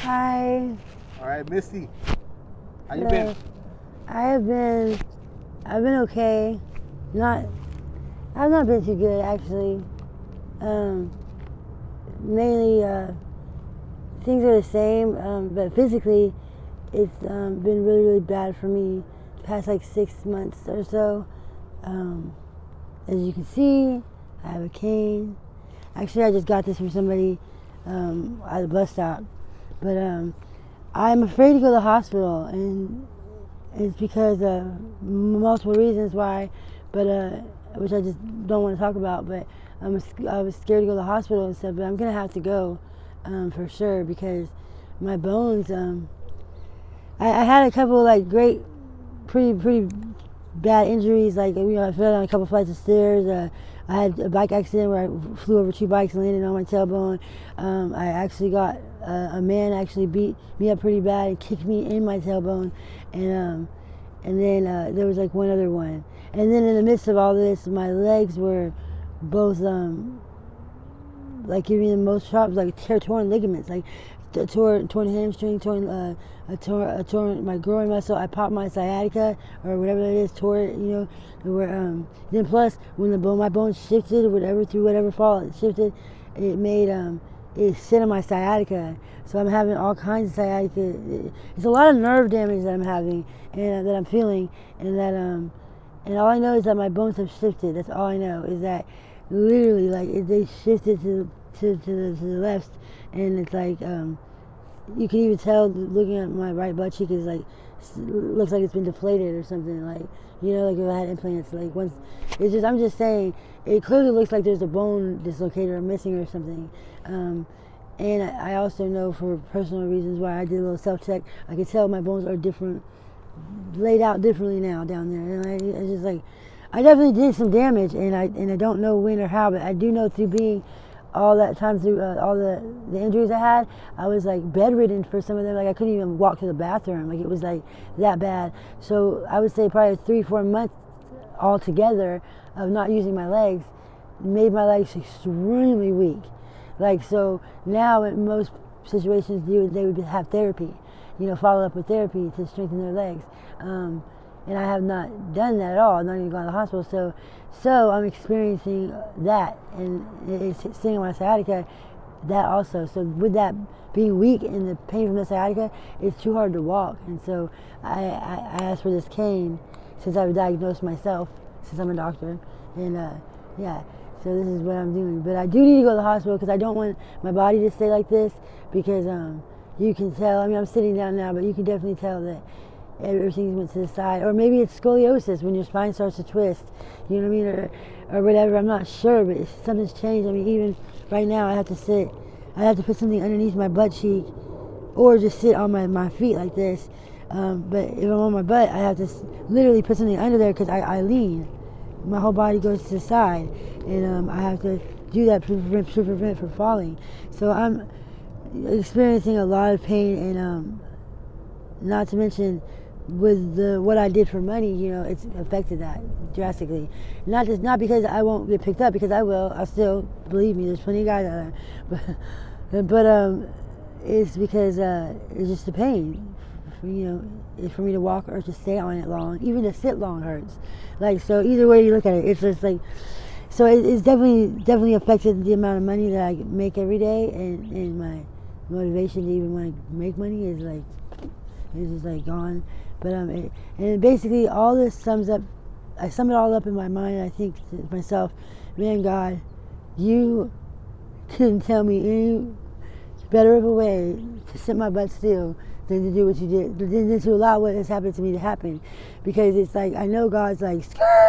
Hi. All right, Misty. How you Hello. been? I've been okay. Not, I've not been too good actually. Um, Mainly, things are the same, but physically, it's been really, really bad for me the past like 6 months or so. Um, as you can see, I have a cane. Actually, I just got this from somebody at the bus stop, but I'm afraid to go to the hospital, and it's because of multiple reasons why, but which I just don't want to talk about. But I was scared to go to the hospital and stuff, but I'm gonna have to go for sure because my bones. I had a couple like pretty bad injuries. Like I fell down a couple flights of stairs. I had a bike accident where I flew over two bikes and landed on my tailbone. I actually got a man actually beat me up pretty bad and kicked me in my tailbone, and then there was like one other one. And then in the midst of all this, my legs were both like giving me the most chops, like torn ligaments, like torn hamstring, torn my groin muscle. I popped my sciatica or whatever it is, tore it. Then plus when my bones shifted, through whatever fault it shifted, it made it sit on my sciatica. So I'm having all kinds of sciatica. It's a lot of nerve damage that I'm having and that I'm feeling, and all I know is that my bones have shifted. That's all I know is that literally they shifted to the left, and it's like you can even tell looking at my right butt cheek is like looks like it's been deflated or something, like like if I had implants. Like once it's just I'm just saying it clearly looks like there's a bone dislocated or missing or something. And I also know for personal reasons why I did a little self-check. I could tell my bones are different, laid out differently now down there. And it's just like I definitely did some damage, and I don't know when or how, but I do know through being all that time through all the injuries I had, I was like bedridden for some of them. Like I couldn't even walk to the bathroom. Like it was like that bad. So I would say probably 3-4 months altogether of not using my legs made my legs extremely weak. Like so now in most situations they would have therapy, follow up with therapy to strengthen their legs. And I have not done that at all. I'm not even gone to the hospital. So I'm experiencing that, and it's sitting on my sciatica. That also. So with that being weak and the pain from the sciatica, it's too hard to walk. And so I asked for this cane since I've diagnosed myself, since I'm a doctor, and yeah. So this is what I'm doing. But I do need to go to the hospital because I don't want my body to stay like this because you can tell. I mean, I'm sitting down now, but you can definitely tell that everything went to the side. Or maybe it's scoliosis when your spine starts to twist, you know what I mean, or whatever. I'm not sure, but something's changed. I mean, even right now I have to put something underneath my butt cheek or just sit on my feet like this. But if I'm on my butt, I have to literally put something under there because I lean. My whole body goes to the side, and I have to do that to prevent from falling. So I'm experiencing a lot of pain, and not to mention with what I did for money, it's affected that drastically. Not because I won't get picked up, because I will. I still, believe me, there's plenty of guys out there, but it's because it's just the pain. For me to walk or to stay on it long, even to sit long hurts. Like so, either way you look at it, it's just like so. It's definitely affected the amount of money that I make every day, and my motivation to even want to make money is just like gone. But and basically all this sums up. I sum it all up in my mind. I think to myself, man, God, you couldn't tell me any better of a way to sit my butt still than to do what you did, than to allow what has happened to me to happen. Because it's like, I know God's like,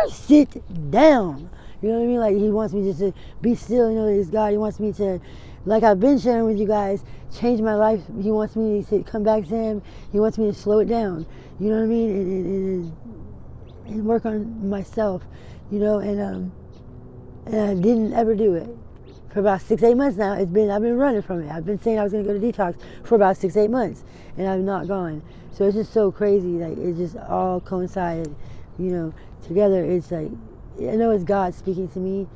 sit down. You know what I mean? Like he wants me just to be still, he's God. He wants me to, like I've been sharing with you guys, change my life. He wants me to come back to him. He wants me to slow it down. You know what I mean? And work on myself, and I didn't ever do it. For about 6-8 months now, I've been running from it. I've been saying I was going to go to detox for about 6-8 months, and I've not gone. So it's just so crazy. Like it just all coincided, together. It's like I know it's God speaking to me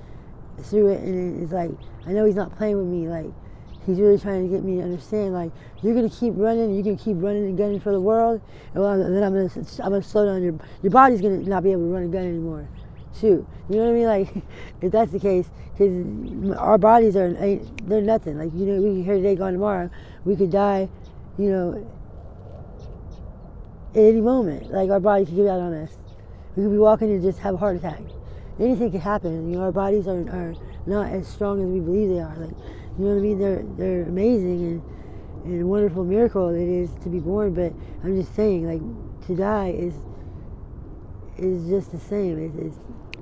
through it, and it's like I know He's not playing with me. Like he's really trying to get me to understand, like, you're gonna keep running, you can keep running and gunning for the world, and then I'm gonna slow down your body's gonna not be able to run and gun anymore. Shoot, you know what I mean? Like, if that's the case, because our bodies they're nothing. Like, you know, we can here today, gone tomorrow. We could die, you know, at any moment. Like, our body could give out on us. We could be walking and just have a heart attack. Anything could happen. You know, our bodies are not as strong as we believe they are. Like, you know what I mean? They're amazing and a wonderful miracle it is to be born. But I'm just saying, like, to die is just the same. It's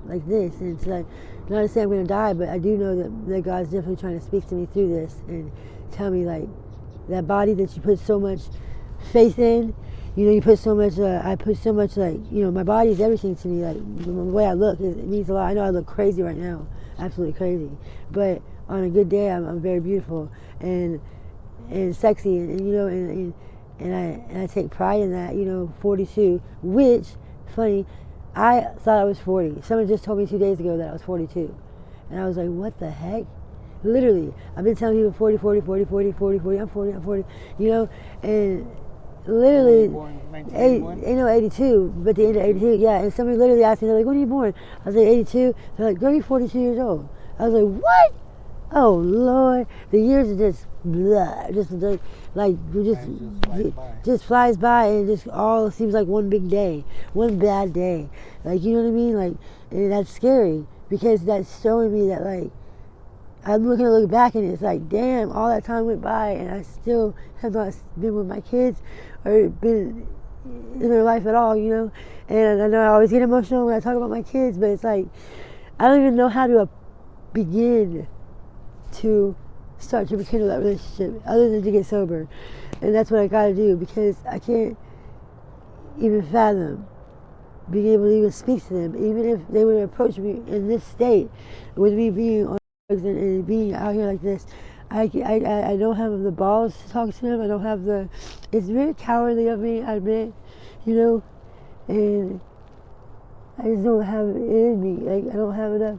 like this, and it's like, not to say I'm gonna die, but I do know that God's definitely trying to speak to me through this and tell me, like, that body that you put so much faith in, you know, you put so much, I put so much, like, you know, my body is everything to me. Like, the way I look, it means a lot. I know I look crazy right now, absolutely crazy, but on a good day, I'm very beautiful and sexy, and you know, and I take pride in that. You know, 42, which, funny, I thought I was 40. Someone just told me 2 days ago that I was 42, and I was like, what the heck? Literally, I've been telling people 40, 40, 40, 40, 40, 40, I'm 40, I'm 40, you know, and literally, born 1981? 82, but the end of 82, yeah, and somebody literally asked me, they're like, when are you born? I was like, 82, they're like, girl, you're 42 years old. I was like, what? Oh, Lord, the years are just blah, just like, just flies by, and it just all seems like one big day, one bad day. Like, you know what I mean? Like, and that's scary, because that's showing me that, like, I'm looking to look back, and it's like, damn, all that time went by, and I still have not been with my kids or been in their life at all, you know? And I know I always get emotional when I talk about my kids, but it's like, I don't even know how to begin to start to rekindle that relationship other than to get sober. And that's what I gotta do, because I can't even fathom being able to even speak to them, even if they would approach me in this state with me being on drugs and being out here like this. I don't have the balls to talk to them. I don't have it's very cowardly of me, I admit, you know, and I just don't have it in me. Like, I don't have enough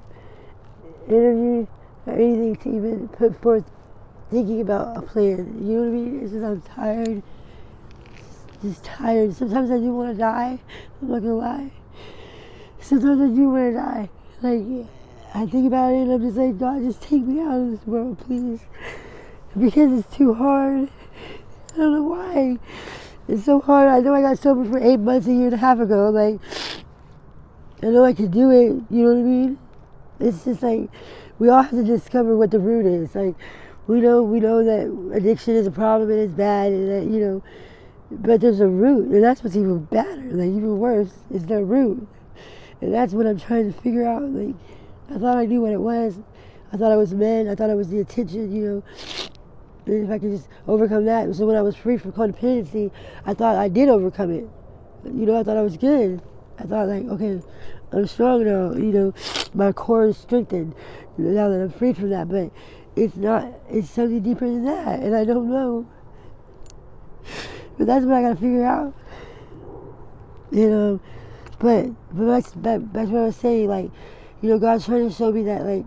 energy or anything to even put forth thinking about a plan. You know what I mean? It's just, I'm tired. Just tired. Sometimes I do want to die. I'm not gonna lie. Sometimes I do want to die. Like, I think about it and I'm just like, God, just take me out of this world, please. Because it's too hard. I don't know why. It's so hard. I know I got sober for 8 months, a year and a half ago. Like, I know I could do it. You know what I mean? It's just like, we all have to discover what the root is. Like, we know that addiction is a problem and it's bad, and that, you know, but there's a root, and that's what's even badder. Like, even worse is the root, and that's what I'm trying to figure out. Like, I thought I knew what it was. I thought I was men. I thought it was the attention, you know. And if I could just overcome that. So when I was free from codependency, I thought I did overcome it. You know, I thought I was good. I thought, like, okay, I'm strong now. You know, my core is strengthened now that I'm free from that. But it's not. It's something deeper than that, and I don't know. But that's what I gotta figure out. You know, but that's what I was saying. Like, you know, God's trying to show me that, like,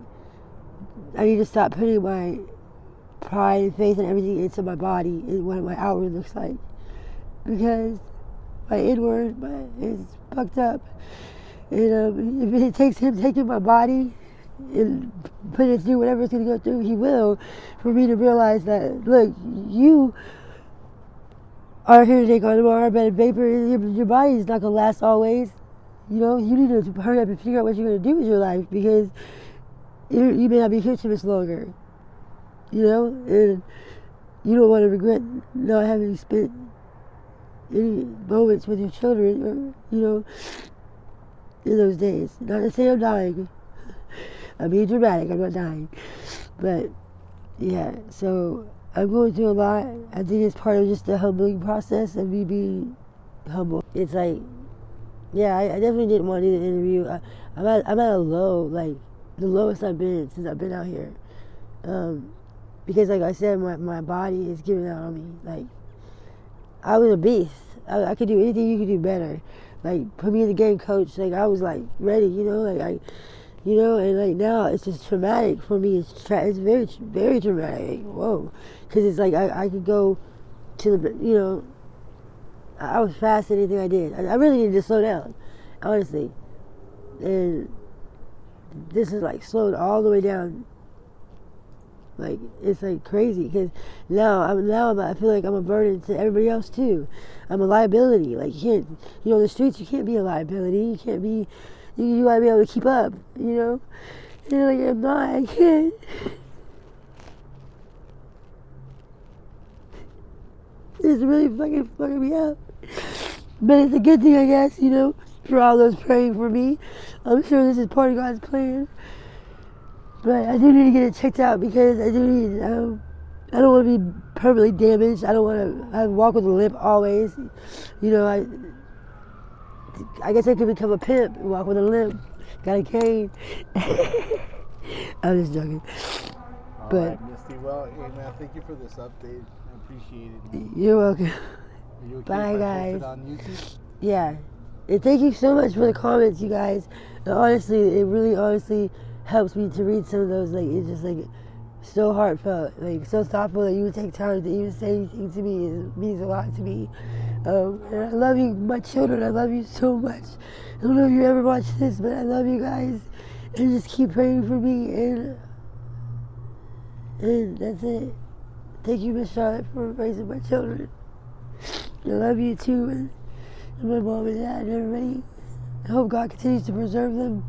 I need to stop putting my pride and faith and everything into my body and what my outward looks like, because my inward is fucked up. And if it takes Him taking my body and putting it through whatever it's going to go through, He will, for me to realize that, look, you are here today, gone tomorrow, but vapor, your body is not going to last always. You know, you need to hurry up and figure out what you're going to do with your life, because you may not be here too much longer. You know, and you don't want to regret not having spent any moments with your children, or, you know, in those days. Not to say I'm dying. I'm being dramatic, I'm not dying. But, yeah, so I'm going through a lot. I think it's part of just the humbling process of me being humble. It's like, yeah, I definitely didn't want to do the interview. I'm at a low, like, the lowest I've been since I've been out here. Because, like I said, my body is giving out on me. Like, I was a beast. I could do anything you could do better. Like, put me in the game, coach. Like, I was, like, ready, you know? Like, you know, and like now it's just traumatic for me. It's very, very traumatic. Whoa, because it's like I could go to the, you know, I was fast at anything I did. I really needed to slow down, honestly, and this is like slowed all the way down. Like it's like crazy because I feel like I'm a burden to everybody else too. I'm a liability. Like you can't, you know, in the streets you can't be a liability. You can't be. You gotta be able to keep up. You know, and like I'm not. I can't. It's really fucking me up. But it's a good thing, I guess. You know, for all those praying for me. I'm sure this is part of God's plan. But I do need to get it checked out because I do need, I don't want to be permanently damaged. I don't want to walk with a limp always. You know, I guess I could become a pimp and walk with a limp. Got a cane. I'm just joking. All But right, Misty. Well, hey, man, thank you for this update. I appreciate it. You're welcome. Are you okay Bye, if I guys. post it on YouTube? Yeah. And thank you so much for the comments, you guys. And honestly, it really honestly helps me to read some of those. Like, it's just like so heartfelt, like so thoughtful that you would take time to even say anything to me. It means a lot to me. And I love you, my children. I love you so much. I don't know if you ever watch this, but I love you guys. And just keep praying for me. And that's it. Thank you, Miss Charlotte, for raising my children. I love you too, and my mom and dad and everybody. I hope God continues to preserve them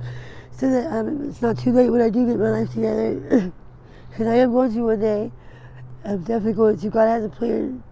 so that it's not too late when I do get my life together. Because I am going to one day. I'm definitely going to. God has a plan.